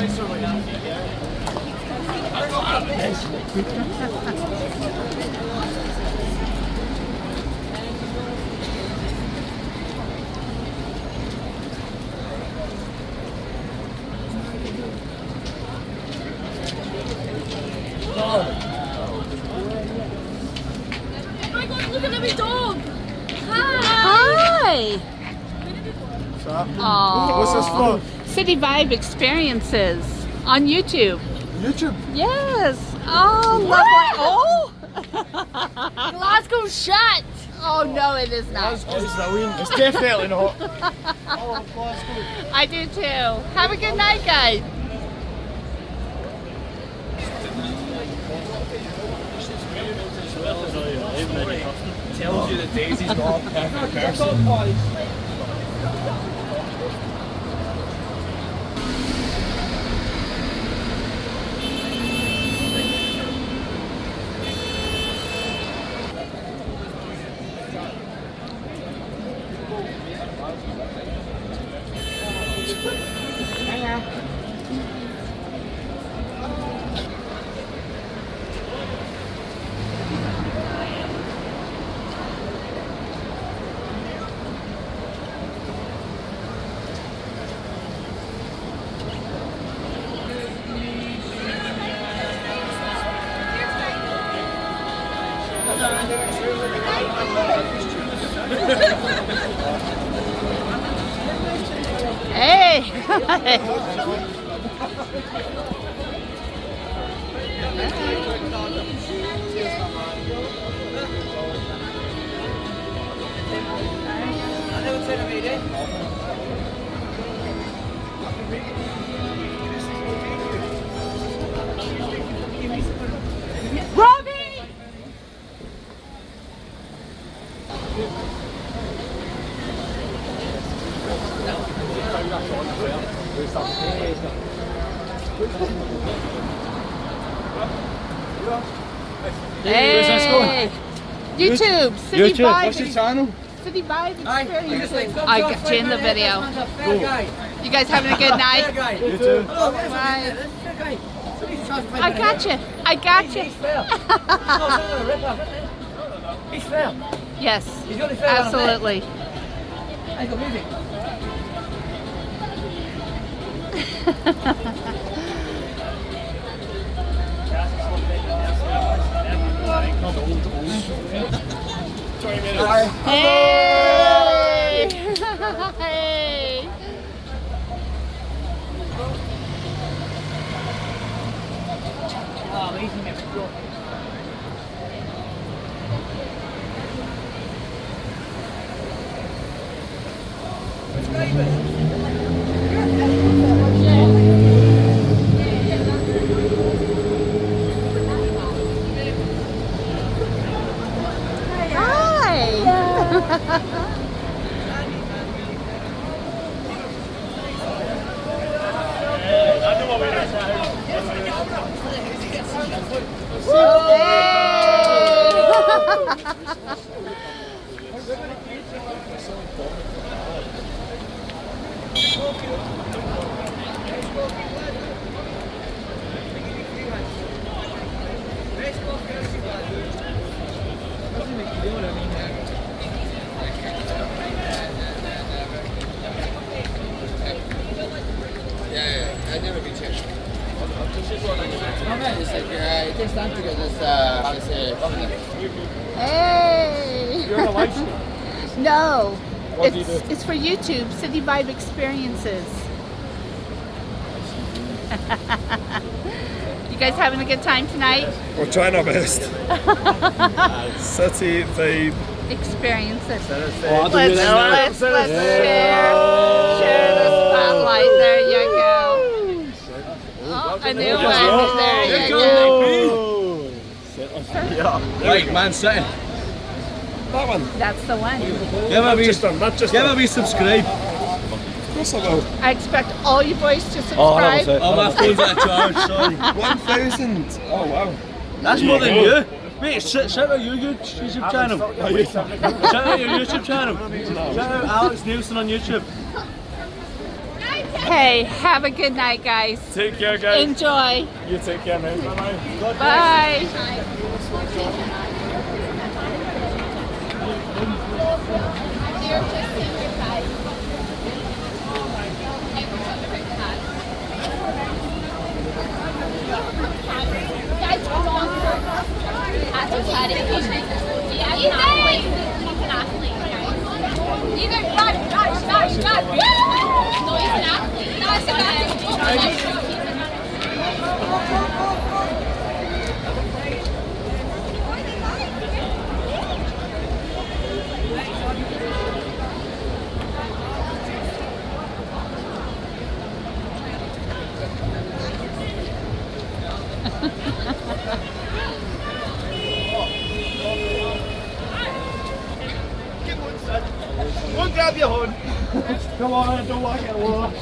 my god, look at my dog! Hi! What's this for? City Vibe Experiences on YouTube. YouTube? Yes. Oh, lovely. Oh! Glasgow shut! Oh, no, it is not. It's definitely not. Oh, Glasgow. I do too. Have a good night, guys. Tells you that Daisy's not a perfect person. Hey! Robbie! Hey! YouTube, City Vibe. What's your channel? City Vibe Experiences. I got you in the video. You guys having a good night? You too. Bye. I got you. I got you. He's fair. Yes, He's got the fair absolutely. I got music. Hey! Hey! Oh, easy, mate. I've never been changed. It's like, it takes time to get this, Hey! You're on a live stream? No. What do you do? It's for YouTube, City Vibe Experiences. You guys having a good time tonight? We're trying our best. City Vibe Experiences. Oh, Let's share the spotlight. There you go. Oh, a new one. There you go. Right, Man City. that one. That's the one. Give a wee subscribe. Of course I will. I expect all you boys to subscribe. Oh, my phone's out of charge, sorry. 1,000. Oh wow. That's more than you. Wait, shout out your YouTube channel. Shout out your YouTube channel. Shout out Alex Nielsen on YouTube. Hey, have a good night, guys. Take care, guys. Enjoy. You take care, mate. Bye-bye. Bye. Go and grab your horn. Come on, I don't want to get lost.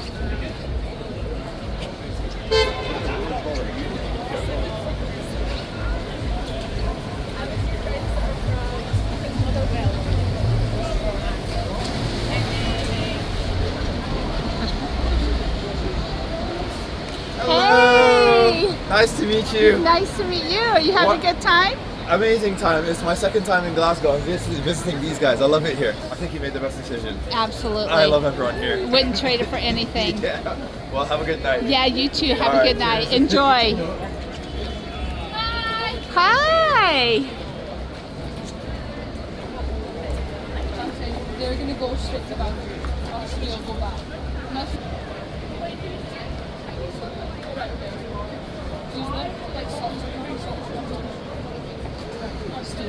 Hey. Nice to meet you. Nice to meet you. Are you having a good time? Amazing time. It's my second time in Glasgow. I'm visiting these guys. I love it here. I think you made the best decision. Absolutely. I love everyone here. Wouldn't trade it for anything. Yeah. Well, have a good night. Yeah, you too. Have All a good right, night. cheers. Enjoy. Hi. They're gonna go straight to Bangkok. Us three will go back. Like songs. Let's do it.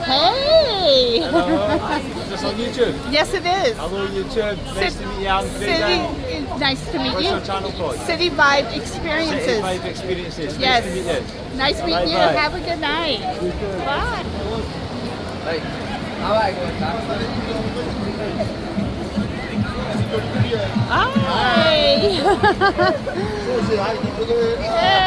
Hey. Is this on YouTube? Yes, it is. Hello, YouTube. Nice to meet you. I'm great City. guy. Nice to meet What's you. your channel called? City Vibe Experiences. City Life Experiences. Yes. Nice to meet you. Nice meeting you. Bye-bye. Have a good night. Bye. Hi. Hey. Hey.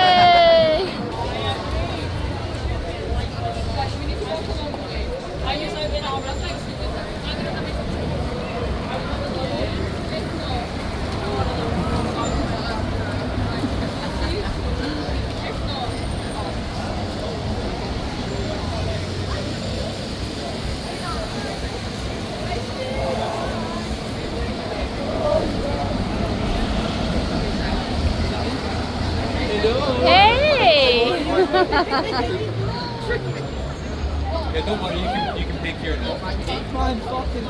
Yeah, don't worry, you can pick your note. Man, fucking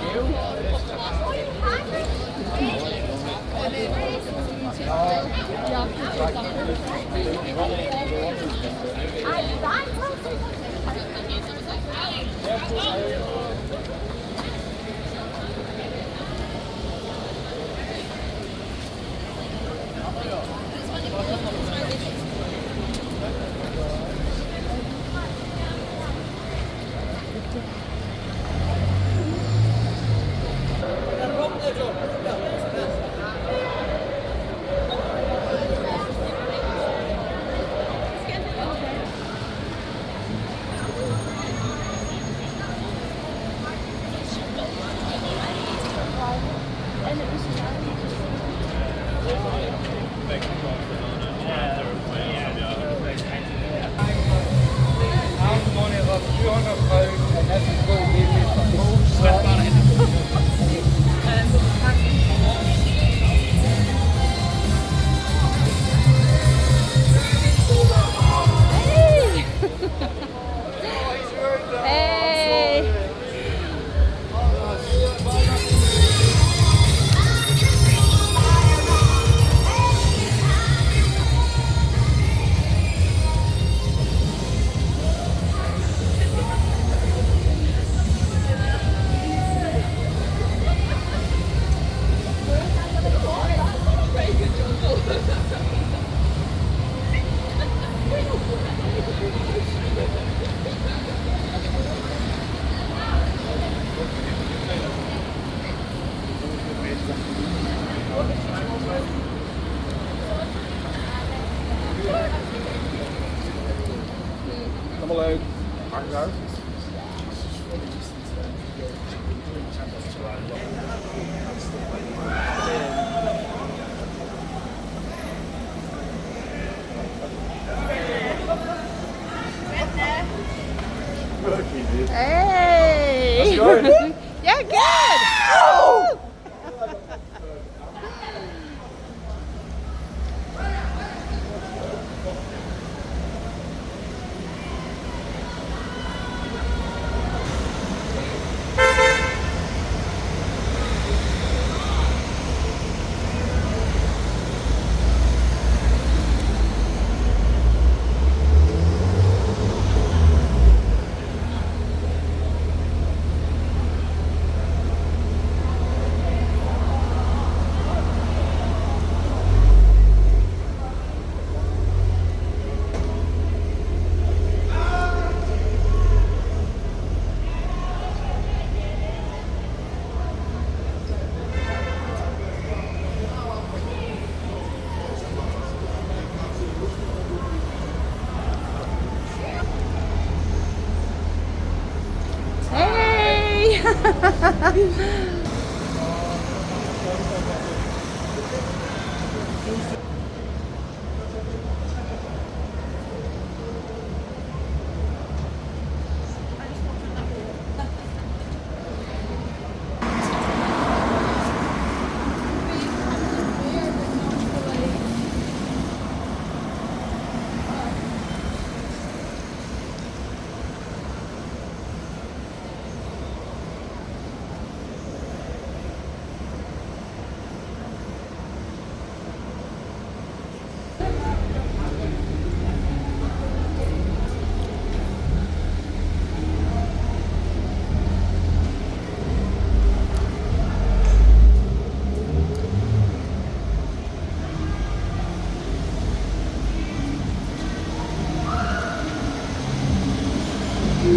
Garth? Hey! How's it going? Yeah, good! Hey!